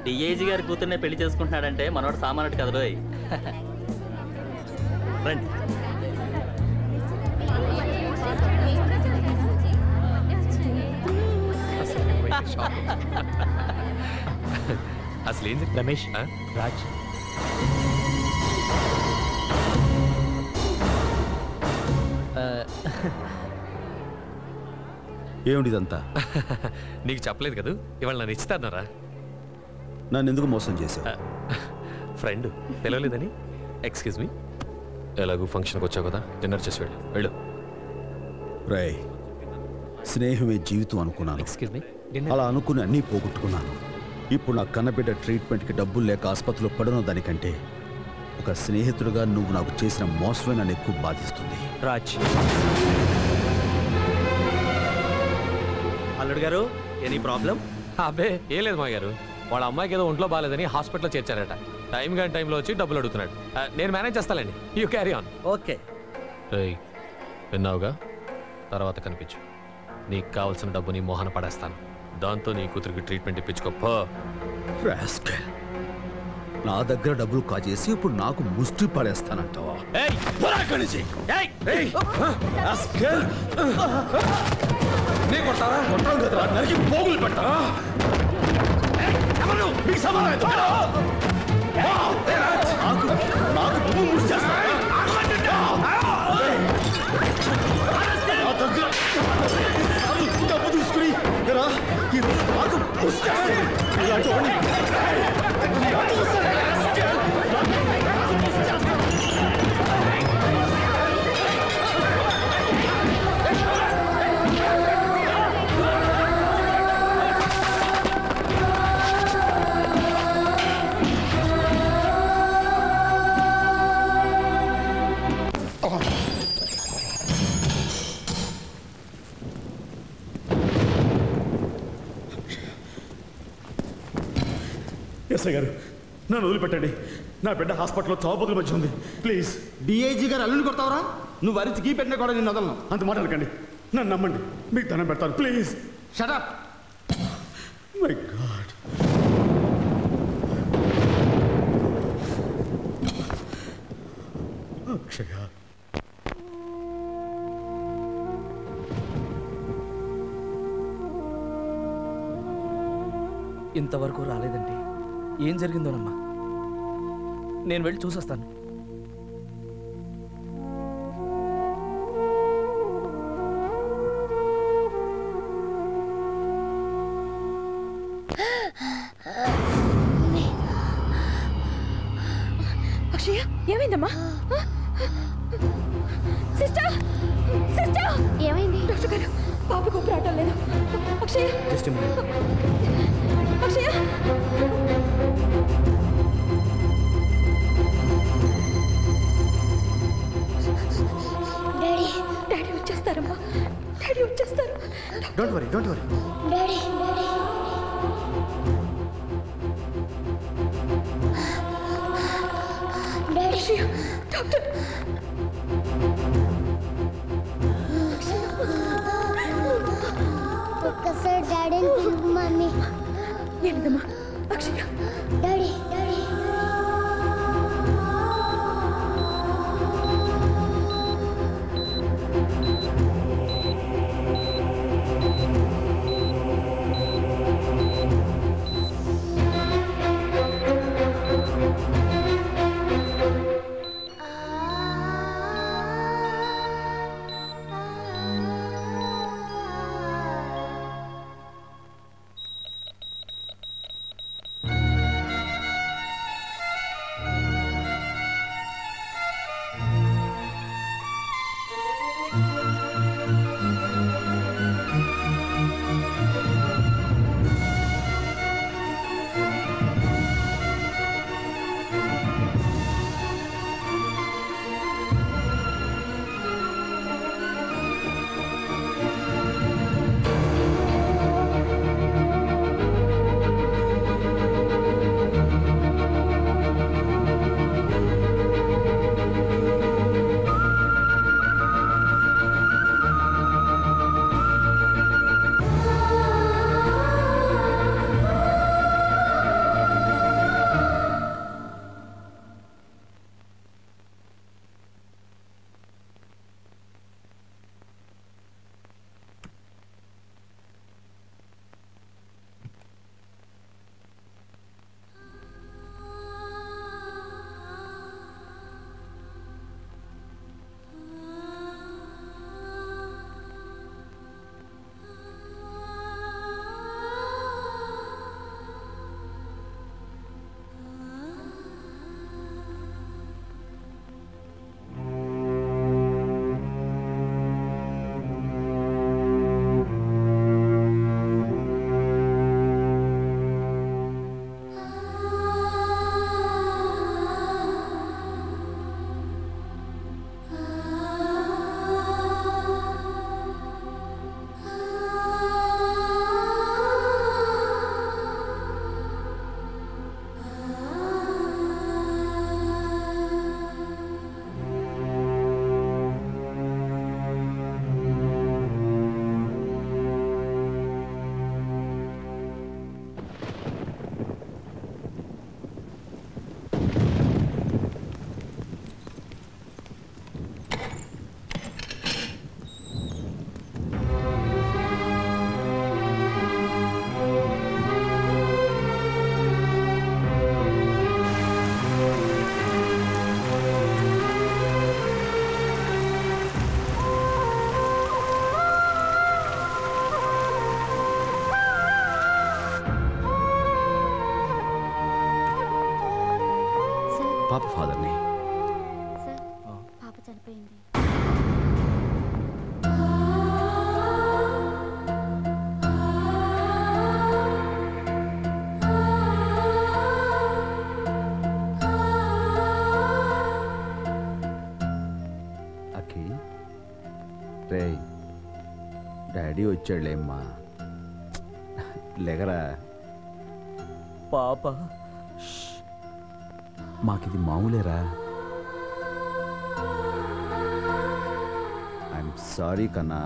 DIG గారి కూతుర్నే పెళ్లి చేసుకుంటున్నాడంటే మనోడు సామాన్యుడు కదా రోయ్. రండి. అసలు ఏంది రమేష్ రాజ్ ఏమిటిదంతా? నీకు చెప్పలేదు కదా ఇవాళ నన్ను ఇస్తాన్నారా? నన్ను ఎందుకు మోసం చేశావు? ఫ్రెండ్ తెలియలేదని. ఎక్స్క్యూజ్ మీ, ఎలాగూ ఫంక్షన్కి వచ్చావు కదా, డిన్నర్ చేసి వెళ్ళు. రై, స్నేహమే జీవితం అనుకున్నాను. ఎక్స్క్యూజ్ మీ, అలా అనుకుని అన్నీ పోగొట్టుకున్నాను. ఇప్పుడు నా కన్నబిడ్డ ట్రీట్మెంట్కి డబ్బులు లేక ఆసుపత్రిలో పడను దానికంటే ఒక స్నేహితుడిగా నువ్వు నాకు చేసిన మోసమే నన్ను ఎక్కువ బాధిస్తుంది. రాజ్, అల్లుడు గారు, ఎనీ ప్రాబ్లం? అబ్బే ఏం లేదు మా గారు, వాళ్ళ అమ్మాయికి ఏదో ఒంట్లో బాగాలేదని హాస్పిటల్లో చేర్చారట. టైం కానీ టైంలో వచ్చి డబ్బులు అడుగుతున్నాడు. నేను మేనేజ్ చేస్తానండి, యూ క్యారీ ఆన్. ఓకే. విన్నావుగా, తర్వాత కనిపించు. నీకు కావాల్సిన డబ్బు నీ మోహన పడేస్తాను. దాంతో నీ కూతురికి ట్రీట్మెంట్ ఇప్పించుకోపో. నా దగ్గర డబ్బులు కాజేసి ఇప్పుడు నాకు ముష్టి పడేస్తానంటావా? పోగులు పెట్టా డబ్బు తీసుకుని నాకు ఎస్ఐ గారు, నన్ను వదిలిపెట్టండి. నా బిడ్డ హాస్పిటల్లో చావుబతుల మధ్య ఉంది. ప్లీజ్. డిఐజీ గారు అల్లుని కొడతావరా? నువ్వు అరిచి గీ పెట్టినా కూడా నేను వదలను. అంత మాట్లాడకండి, నన్ను నమ్మండి, మీకు ధనం పెడతాను. Please. Shut up. My God. Akshaya, ఇంతవరకు రాలేదండి. ఏం జరిగిందోనమ్మా, నేను వెళ్ళి చూసొస్తాను. అక్షయ, ఏమైందమ్మా? సిస్టర్, సిస్టర్, ఏమైంది? డాక్టర్ గారు, బాబుకు ఊపిరాటం లేదు. అక్షయ, జస్ట్ అక్షయ, డాడీ, డాడీ వచ్చేస్తారమ్మా, డాడీ వచ్చేస్తారు. Don't worry, don't worry. Daddy, daddy, daddy, doctor. ఒక్కసారి డాడీని పిలుపు మమ్మీ. ఏంటమ్మా? అక్షయ, డాడీ, డాడీ. పాప ఫాదర్ని. సార్ పాప చనిపోయింది. అక్కి రే డాడీ వచ్చాడులేమ్మా, లేగరా. పాప మాకిది మామూలేరా. ఐఎమ్ సారీ కన్నా,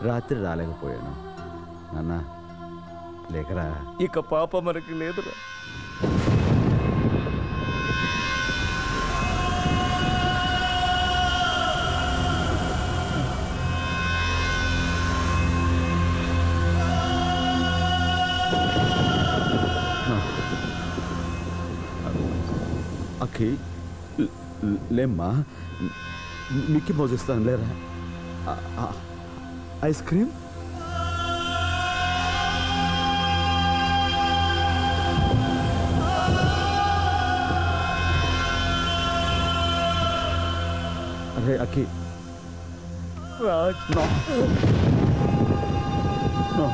రాత్రి రాలేకపోయాను. నాన్న లేకరా. ఇక పాప మనకి లేదురా. అక్కి లేమ్మా, మిక్కీ మౌజ్ ఇస్తాను లేరా. ఐస్ క్రీమ్ అరే అక్కి. Raj no no.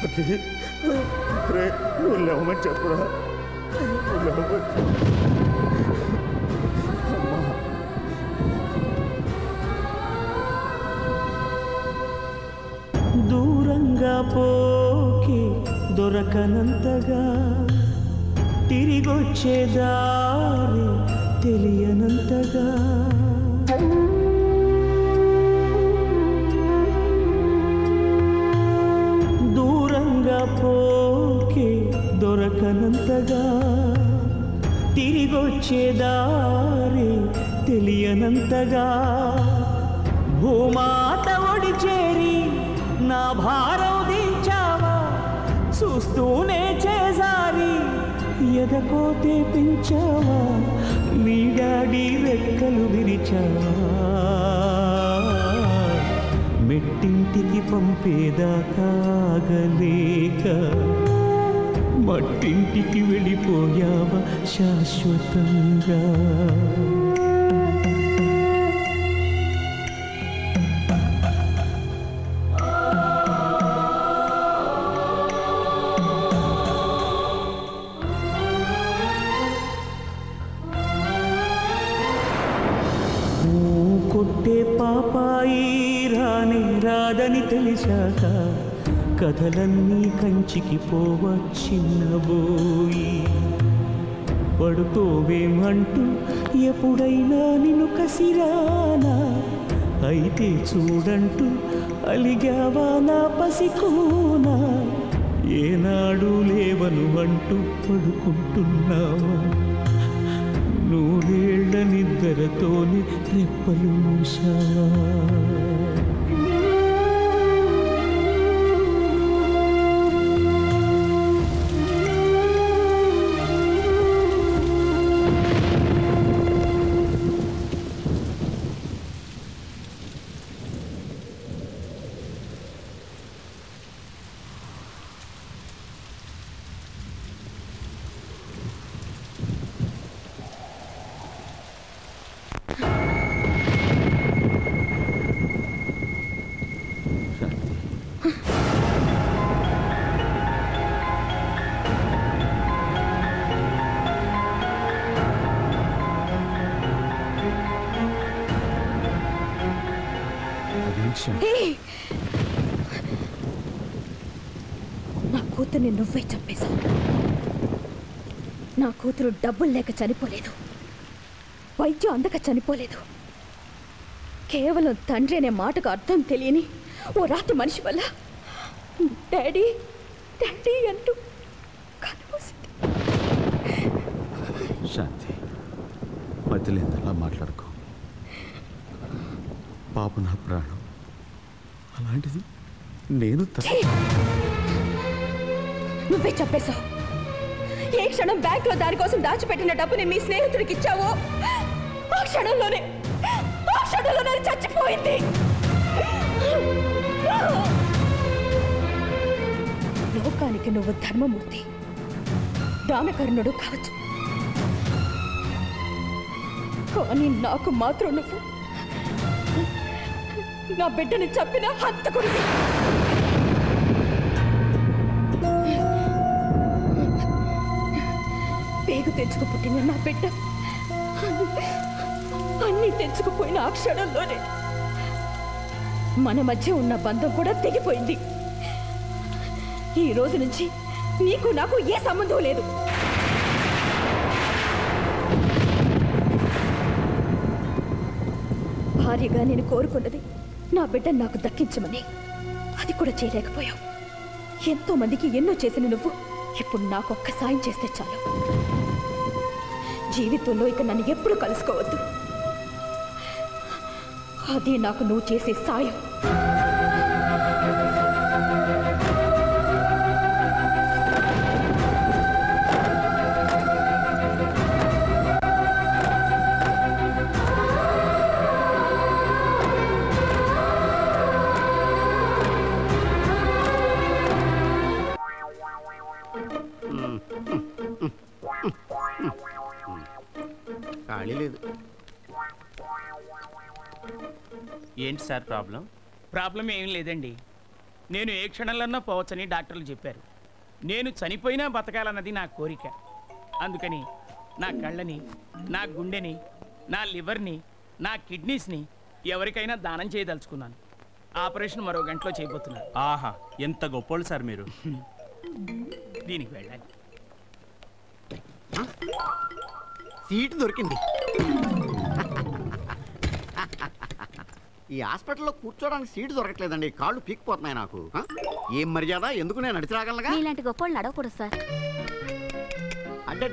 అక్కి రే నువ్వు లేవమని చెప్పురా. దూరంగా పోకి దొరకనంతగా, తిరిగొచ్చే దారి తెలియనంతగా, దూరంగా పోకి దొరకనంతగా, తిరిగొచ్చే దారి తెలియనంతగా, భూమాత ఒడి చేరి నా భారం దించావా, చూస్తూనే చేసారి ఎదకోతే పెంచావా, నీ డాడీ రెక్కలు విరిచావా, మెట్టింటికి పంపేదాకా ఆగలేక మట్టింటికి వెళ్ళిపోయావా శాశ్వతంగా. కొట్టే పాపాయి రాని రాదని తెలిసాక, కథలన్నీ కంచికి పోవచ్చిన్నబోయి, పడుకోవేమంటూ ఎప్పుడైనా నిన్ను కసిరానా, అయితే చూడంటూ అలిగావా నా పసికోనా, ఏనాడు లేవను అంటూ పడుకుంటున్నావా, నూరేళ్ల నిద్రతోని రెప్పలు మూసావా. నా కూతుర్ని నువ్వే చంపేశావు. నా కూతురు డబ్బులు లేక చనిపోలేదు, వైద్యం అందక చనిపోలేదు. కేవలం తండ్రి అనే మాటకు అర్థం తెలియని ఓ రాత్రి మనిషి వల్ల డాడీ డాడీ అంటూ కనుమూసింది. శాంతి, మతిలేందలా మాట్లాడుకో. పాప నా ప్రాణం, అలాంటిది నేను నువ్వే చెప్పేశావు. ఏ క్షణం బ్యాంకులో దానికోసం దాచిపెట్టిన డబ్బుని మీ స్నేహితుడికి ఇచ్చావో ఆ క్షణంలోనే చచ్చిపోయింది. లోకానికి నువ్వు ధర్మమూర్తి, దానకర్ణుడు కావచ్చు, కానీ నాకు మాత్రం నువ్వు నా బిడ్డని చంపిన హంతకుడివి. పేగు తెచ్చుకు పుట్టిన నా బిడ్డ అన్నీ తెచ్చుకుపోయిన ఆ క్షణంలోనే మన మధ్య ఉన్న బంధం కూడా తెగిపోయింది. ఈ రోజు నుంచి నీకు నాకు ఏ సంబంధం లేదు. భార్యగా నేను కోరుకున్నది నా బిడ్డను నాకు దక్కించమని, అది కూడా చేయలేకపోయావు. ఎంతో మందికి ఎన్నో చేసిన నువ్వు ఇప్పుడు నాకు ఒక్క సాయం చేస్తే చాలు. జీవితంలో ఇక నన్ను ఎప్పుడు కలుసుకోవద్దు. అదే నాకు నువ్వు చేసే సాయం. ఖాళీ లేదు. ఏంటి సార్ ప్రాబ్లం? ప్రాబ్లం ఏం లేదండి. నేను ఏ క్షణంలోనో పోవచ్చని డాక్టర్లు చెప్పారు. నేను చనిపోయినా బతకాలన్నది నా కోరిక. అందుకని నా కళ్ళని, నా గుండెని, నా లివర్ని, నా కిడ్నీస్ని ఎవరికైనా దానం చేయదలుచుకున్నాను. ఆపరేషన్ మరో గంటలో చేయబోతున్నాను. ఆహా, ఎంత గొప్పోళ్ళు సార్ మీరు. దీనికి వెళ్ళాలి. సీటు దొరికింది. ఈ హాస్పిటల్లో కూర్చోడానికి సీటు దొరకట్లేదండి. కాళ్ళు పీక్కిపోతున్నాయి నాకు. ఏం మర్యాద? ఎందుకు నేను నడిచి రాగలగా? ఇలాంటి గొప్పలు నడవకూడదు సార్. అంటే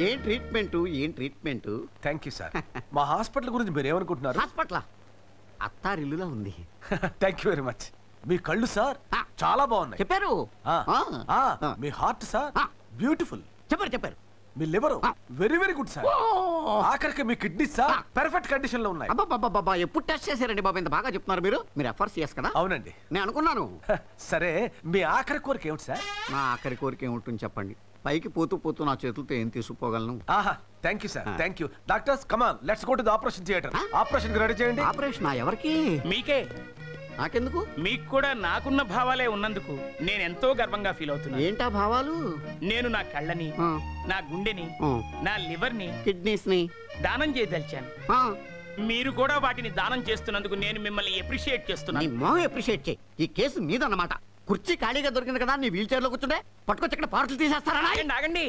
ఏం ట్రీట్మెంట్? Thank you sir. మా హాస్పిటల్ గురించి మీరు ఏమనుకుంటున్నారు? హాస్పిటల్ అత్తారిల్లులా ఉంది. Thank you very much. మీ కళ్ళు సార్ చాలా బాగున్నాయి. చెప్పారు. మీ హార్ట్ సార్ బ్యూటిఫుల్. చెప్పారు. మీ liver very very good sir. ఆఖరికి మీ కిడ్నీ సార్ పర్ఫెక్ట్ కండిషన్ లో ఉన్నాయి. అబ్బా, ఎప్పుడు టెస్ట్ చేశారండి బాబు? ఇంత బాగా చెప్తున్నారు మీరు. మీరు FRCS కదా? అవునండి. నేను అనుకున్నాను. సరే, మీ ఆఖరి కోరిక ఏమిటి సార్? నా ఆఖరి కోరిక ఏముంటుంది చెప్పండి. పైకి పోతూ నా చేతులతో ఏం తీసుకుపోగలను? ఆహా, thank you sir. Thank you. Doctors come on, let's go to the operation theatre. Operation ready చేయండి. ఆపరేషన్ ఎవరికి? మీకే. నాకెందుకు? మీకు కూడా నాకున్న భావాలే ఉన్నందుకు నేను ఎంతో గర్వంగా ఫీల్ అవుతున్నాను. ఏంటా భావాలు? నేను నా కళ్ళని, నా గుండెని, నా లివర్ని, కిడ్నీస్ని దానం చేయదలిచాను. మీరు కూడా వాటిని దానం చేస్తున్నందుకు నేను మిమ్మల్ని అప్రిషియేట్ చేస్తున్నాను. అప్రిషియేట్ చేయి. ఈ కేసు మీదన్నమాట. కుర్చీ ఖాళీగా దొరికింది కదా, నీ వీల్ చైర్ లో కూర్చుంటే పట్టుకొచ్చి ఇక్కడ పార్సల్ తీసేస్తారా? ఆగండి.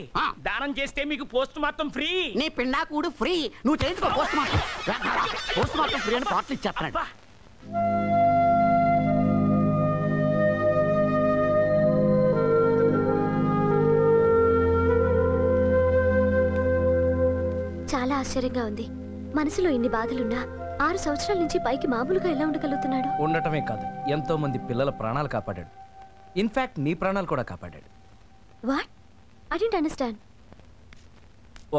దానం చేస్తే మీకు పోస్ట్ మార్టం ఫ్రీ. నీ పిండాకుడు ఫ్రీ. నువ్వు చేయించుకో post mortem. Post mortem free అని పార్సల్ ఇచ్చేస్తాను. చాలా ఆశ్చర్యంగా ఉంది. మనసులో ఇన్ని బాధలున్నా 6 సంవత్సరాల నుంచి పైకి మామూలుగా ఎలా ఉండగలుగుతున్నాడు? ఉండటమే కాదు, ఎంతో మంది పిల్లల ప్రాణాలు కాపాడాడు. ఇన్ఫాక్ట్ నీ ప్రాణాలు కూడా కాపాడాడు. వాట్? I don't understand.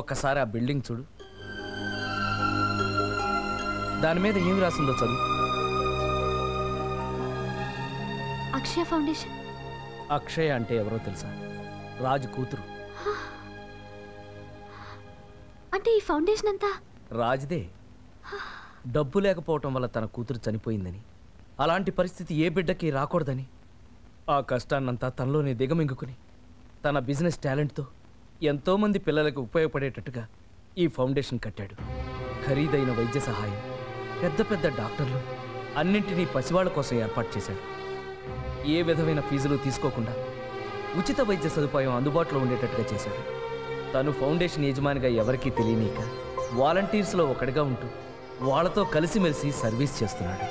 ఒక్కసారి ఆ బిల్డింగ్ చూడు. దాని మీద ఏమి రాసిందో చదువు. అక్షయ ఫౌండేషన్. అక్షయ అంటే ఎవరో తెలుసా? రాజు కూతురు. అంటే ఈ ఫౌండేషన్ అంతా రాజుదే. డబ్బు లేకపోవటం వల్ల తన కూతురు చనిపోయిందని, అలాంటి పరిస్థితి ఏ బిడ్డకి రాకూడదని ఆ కష్టాన్నంతా తనలోనే దిగమింగుకుని తన బిజినెస్ టాలెంట్తో ఎంతోమంది పిల్లలకు ఉపయోగపడేటట్టుగా ఈ ఫౌండేషన్ కట్టాడు. ఖరీదైన వైద్య సహాయం, పెద్ద పెద్ద డాక్టర్లు అన్నింటినీ పసివాళ్ల కోసం ఏర్పాటు చేశాడు. ఏ విధమైన ఫీజులు తీసుకోకుండా ఉచిత వైద్య సదుపాయం అందుబాటులో ఉండేటట్టుగా చేశాడు. తను ఫౌండేషన్ యజమానిగా ఎవరికీ తెలియనీక వాలంటీర్స్లో ఒకటిగా ఉంటూ వాళ్ళతో కలిసిమెలిసి సర్వీస్ చేస్తున్నాడు.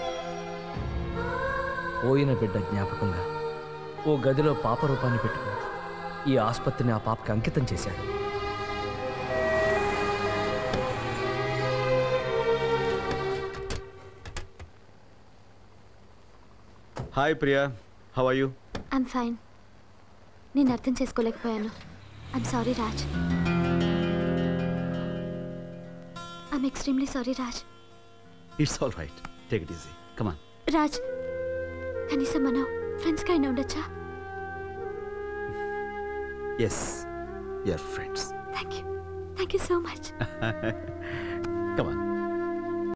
పోయిన బిడ్డ జ్ఞాపకంగా ఓ గదిలో పాప రూపాన్ని పెట్టుకుని ఈ ఆసుపత్రిని ఆ పాపకి అంకితం చేశాడు. Hi Priya, how are you? I'm fine. నేను అర్థం చేసుకోలేకపోయాను. I'm sorry Raj. I'm extremely sorry Raj. It's all right, take it easy, come on. Raj, కనీసం మనం ఫ్రెండ్స్గా అయినా ఉండొచ్చా? Yes, you're friends. Thank you so much. Come on.